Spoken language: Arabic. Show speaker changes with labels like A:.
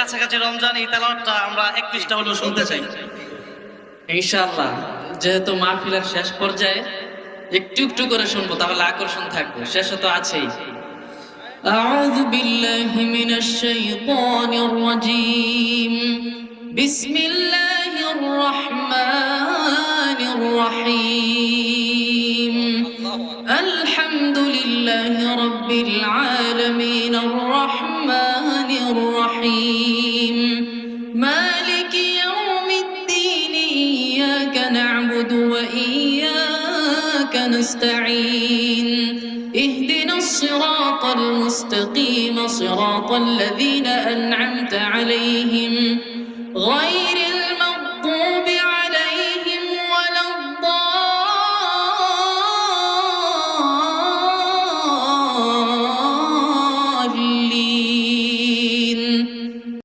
A: কাছাকাছি রমজান, এই তেলাওয়াতটা আমরা 31টা হলেও শুনতে চাই
B: ইনশাআল্লাহ। যেহেতু মাহফিলের শেষ পর্যায়ে একটু একটু করে শুনবো, তাহলে আকর্ষণ থাকবে, শেষে তো আছেই। أعوذ بالله من الشيطان الرجيم بسم الله الرحمن الرحيم الحمد لله رب العالمين الرحمن الرحيم مالك يوم الدين إياك نعبد وإياك نستعين اهدنا الصراط المستقيم صراط الذين أنعمت